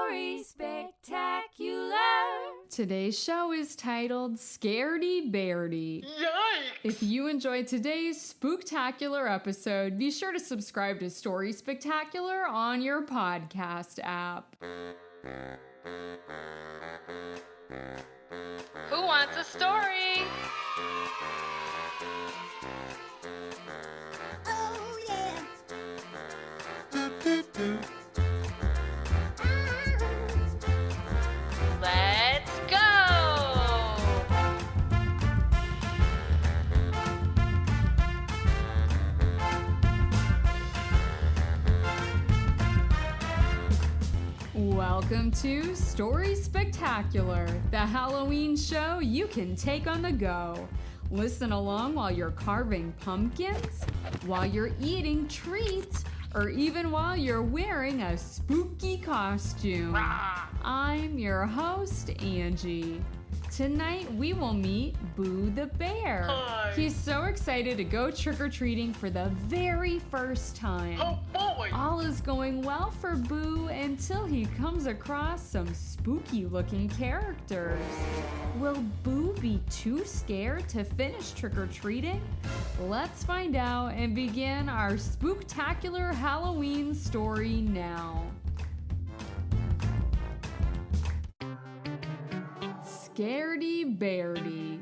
Story Spectacular. Today's show is titled Scaredy, Beardy. Yikes! If you enjoyed today's Spook-Tacular episode, be sure to subscribe to Story Spectacular on your podcast app. Who wants a story? Oh, yeah. Let's go! Welcome to Story Spectacular, the Halloween show you can take on the go. Listen along while you're carving pumpkins, while you're eating treats, or even while you're wearing a spooky costume. I'm your host, Angie. Tonight we will meet Boo the Bear. Hi. He's so excited to go trick-or-treating for the very first time. Oh boy! All is going well for Boo until he comes across some spooky-looking characters. Will Boo be too scared to finish trick-or-treating? Let's find out and begin our Spook-Tacular Halloween story now. Scaredy Beardy.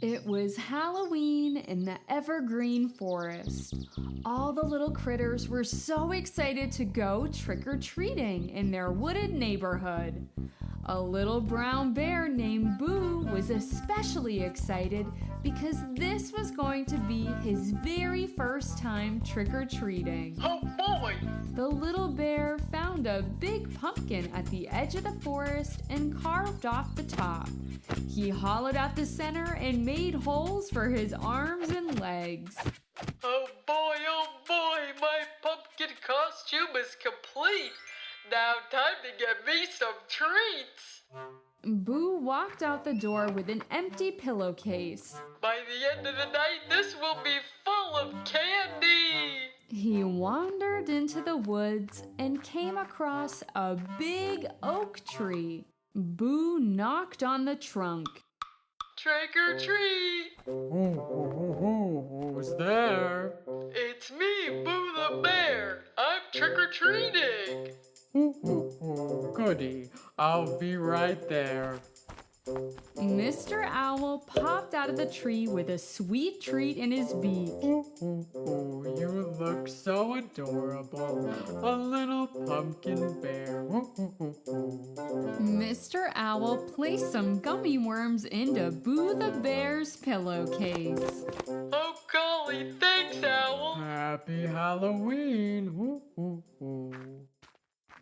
It was Halloween in the evergreen forest. All the little critters were so excited to go trick-or-treating in their wooded neighborhood. A little brown bear named Boo was especially excited because this was going to be his very first time trick-or-treating. Oh boy! The little bear found a big pumpkin at the edge of the forest and carved off the top. He hollowed out the center and made holes for his arms and legs. Oh boy, my pumpkin costume is complete! Now time to get me some treats! Boo walked out the door with an empty pillowcase. By the end of the night, this will be full of candy! He wandered into the woods and came across a big oak tree. Boo knocked on the trunk. Trick or treat! Who's there? It's me, Boo the Bear! I'm trick or treating! Goody. I'll be right there. Mr. Owl popped out of the tree with a sweet treat in his beak. You look so adorable. A little pumpkin bear. Mr. Owl placed some gummy worms into Boo the Bear's pillowcase. Oh golly, thanks, Owl! Happy Halloween.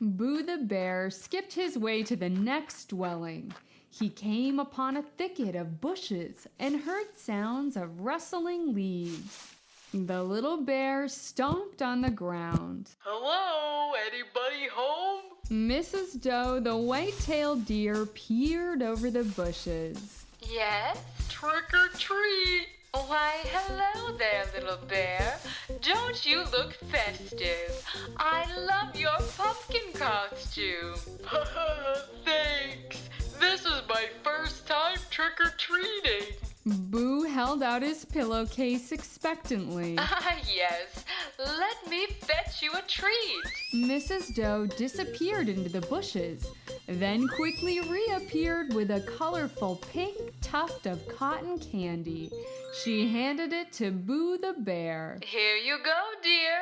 Boo the Bear skipped his way to the next dwelling. He came upon a thicket of bushes and heard sounds of rustling leaves. The little bear stomped on the ground. Hello, anybody home? Mrs. Doe, the white-tailed deer, peered over the bushes. Yes? Trick or treat! Why, hello there, little bear. Don't you look festive? I love your pumpkin costume. Thanks! This is my first time trick-or-treating! Boo held out his pillowcase expectantly. Ah, yes. Let me fetch you a treat. Mrs. Doe disappeared into the bushes, then quickly reappeared with a colorful pink tuft of cotton candy. She handed it to Boo the Bear. Here you go, dear.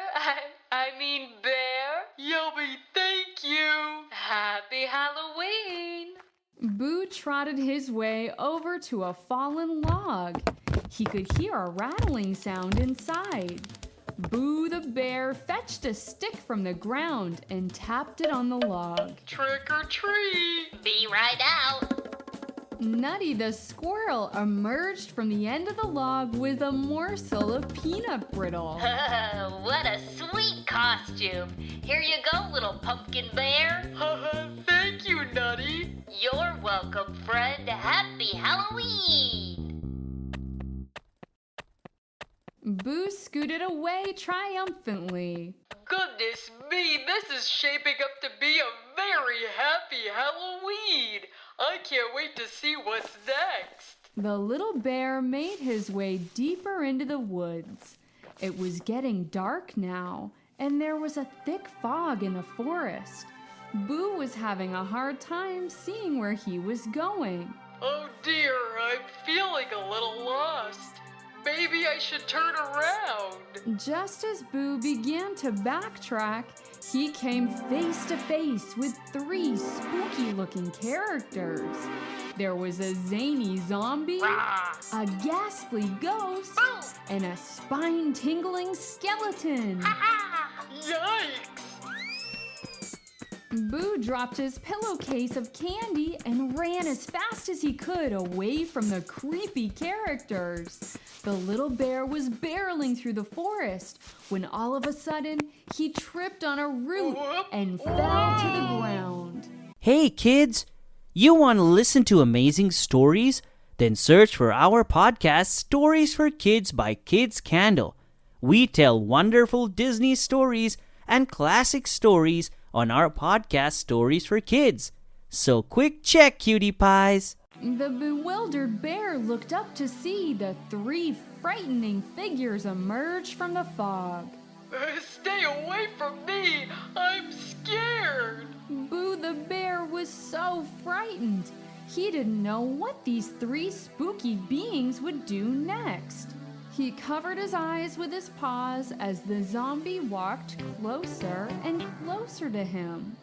I mean bear. Yummy, thank you! Happy Halloween. Boo trotted his way over to a fallen log. He could hear a rattling sound inside. Boo the Bear fetched a stick from the ground and tapped it on the log. Trick or treat! Be right out. Nutty the squirrel emerged from the end of the log with a morsel of peanut brittle. What a sweet costume. Here you go, little pumpkin bear. Thank you, Nutty! You're welcome, friend. Happy Halloween. Boo scooted away triumphantly. goodness me, this is shaping up to be a very happy Halloween. I can't wait to see what's next. The little bear made his way deeper into the woods. It was getting dark now, and there was a thick fog in the forest. Boo was having a hard time seeing where he was going. Oh dear, I'm feeling a little lost. Maybe I should turn around. Just as Boo began to backtrack, he came face to face with 3 spooky-looking characters. There was a zany zombie, a ghastly ghost, and a spine-tingling skeleton. Yikes! Boo dropped his pillowcase of candy and ran as fast as he could away from the creepy characters. The little bear was barreling through the forest when all of a sudden he tripped on a root and fell to the ground. Hey kids, you want to listen to amazing stories? Then search for our podcast, Stories for Kids by Kids Candle. We tell wonderful Disney stories and classic stories on our podcast, Stories for Kids. So quick check, cutie pies. The bewildered bear looked up to see the 3 frightening figures emerge from the fog. Stay away from me! I'm scared! Boo the bear was so frightened. He didn't know what these 3 spooky beings would do next. He covered his eyes with his paws as the zombie walked closer and closer to him.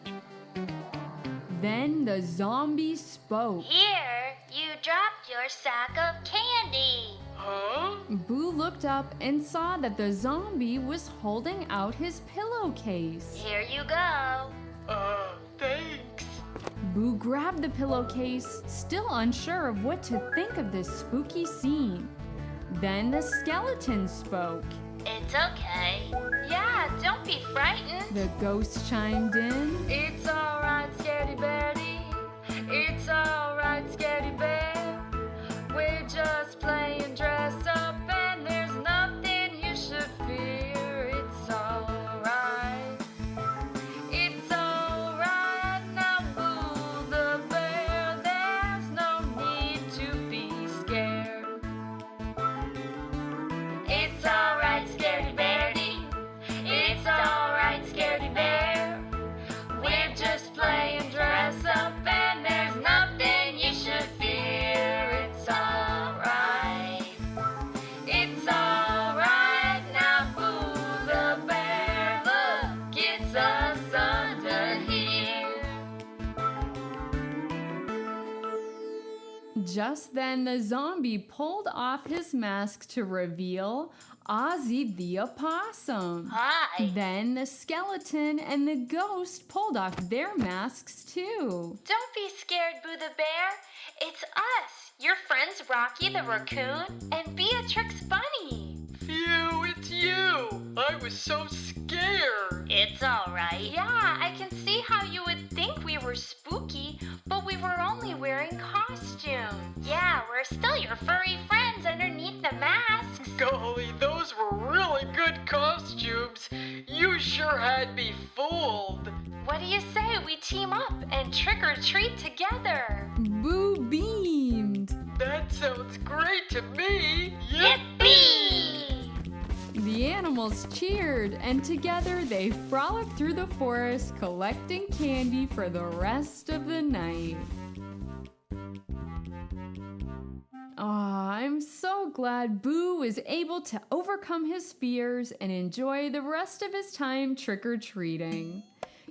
Then the zombie spoke. Here, you dropped your sack of candy. Huh? Boo looked up and saw that the zombie was holding out his pillowcase. Here you go. Thanks. Boo grabbed the pillowcase, still unsure of what to think of this spooky scene. Then the skeleton spoke. It's okay. Yeah, don't be frightened. The ghost chimed in. It's alright, Scaredy Beardy. It's alright, Scaredy Bear. We're just playing dress up, and there's nothing you should fear. It's alright. It's alright now, Boo the bear. There's no need to be scared. It's alright, Scaredy Beardy. It's alright, Scaredy Bear. We're just playing dress up, and there's nothing you should fear. It's alright. It's alright now, Boo the bear. Look, it's us under here. Just then the zombie pulled off his mask to reveal Ozzy the opossum. Hi. Then the skeleton and the ghost pulled off their masks too. Don't be scared, Boo the bear. It's us, your friends Rocky the raccoon and Beatrix Bunny. Phew, it's you! I was so scared! It's alright. Yeah, I can see how you would think we were spooky, but we were only wearing costumes. Yeah, we're still your furry friends underneath the masks. Golly, those were really good costumes. You sure had me fooled. What do you say we team up and trick or treat together? Boo beamed. That sounds great to me. Yippee! The animals cheered, and together they frolicked through the forest collecting candy for the rest of the night. I'm so glad Boo was able to overcome his fears and enjoy the rest of his time trick-or-treating.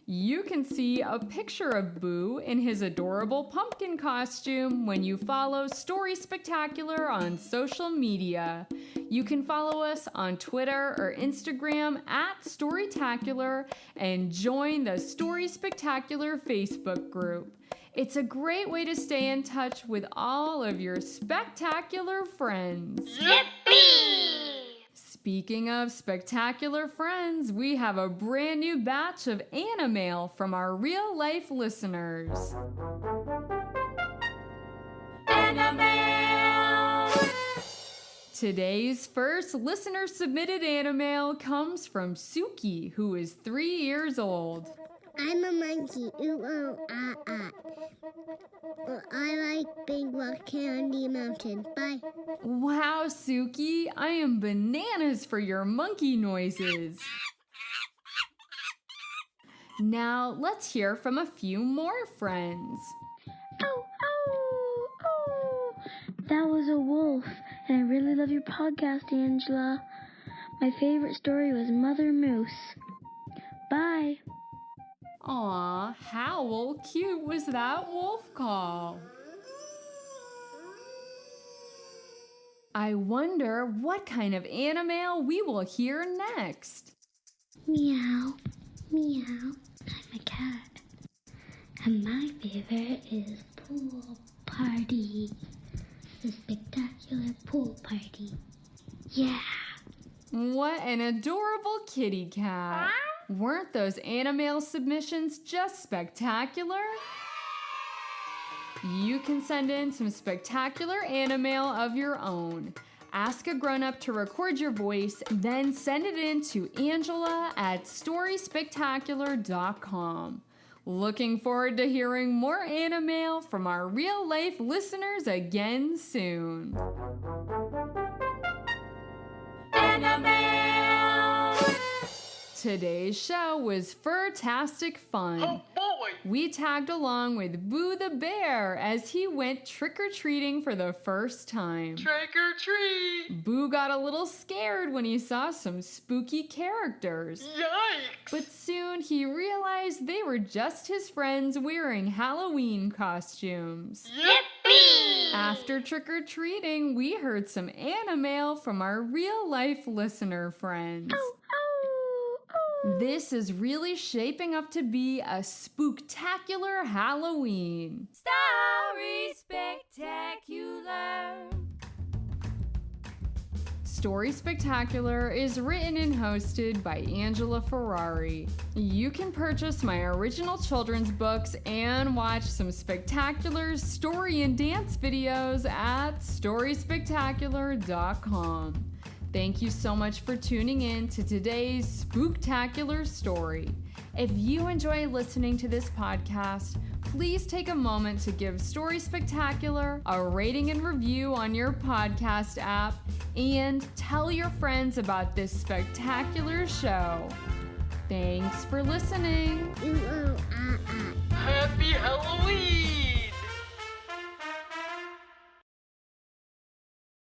You can see a picture of Boo in his adorable pumpkin costume when you follow Story Spook-Tacular on social media. You can follow us on Twitter or Instagram at Storytacular and join the Story Spook-Tacular Facebook group. It's a great way to stay in touch with all of your spectacular friends. Yippee! Speaking of spectacular friends, we have a brand new batch of Animail from our real-life listeners. Today's first listener-submitted animal comes from Suki, who is 3 years old. I'm a monkey. Ooh, oh, ah, ah. I like Big Rock Candy Mountain. Bye. Wow, Suki, I am bananas for your monkey noises. Now, let's hear from a few more friends. Oh, oh, oh. That was a wolf, and I really love your podcast, Angela. My favorite story was Mother Moose. Bye. Aw, how cute was that wolf call? I wonder what kind of animal we will hear next. Meow, meow. I'm a cat. And my favorite is pool party. The spectacular pool party. Yeah. What an adorable kitty cat. Weren't those animal submissions just spectacular? You can send in some spectacular animal of your own. Ask a grown-up to record your voice, then send it in to Angela at StorySpectacular.com. Looking forward to hearing more animal from our real-life listeners again soon. Today's show was fur-tastic fun. Oh boy! We tagged along with Boo the Bear as he went trick-or-treating for the first time. Trick or treat! Boo got a little scared when he saw some spooky characters. Yikes! But soon he realized they were just his friends wearing Halloween costumes. Yippee! After trick-or-treating, we heard some animal from our real-life listener friends. This is really shaping up to be a spook-tacular Halloween. Story Spectacular. Story Spectacular is written and hosted by Angela Ferrari. You can purchase my original children's books and watch some spectacular story and dance videos at StorySpectacular.com. Thank you so much for tuning in to today's Spook-Tacular story. If you enjoy listening to this podcast, please take a moment to give Story Spectacular a rating and review on your podcast app and tell your friends about this spectacular show. Thanks for listening. Ooh, oh, ah, ah. Happy Halloween!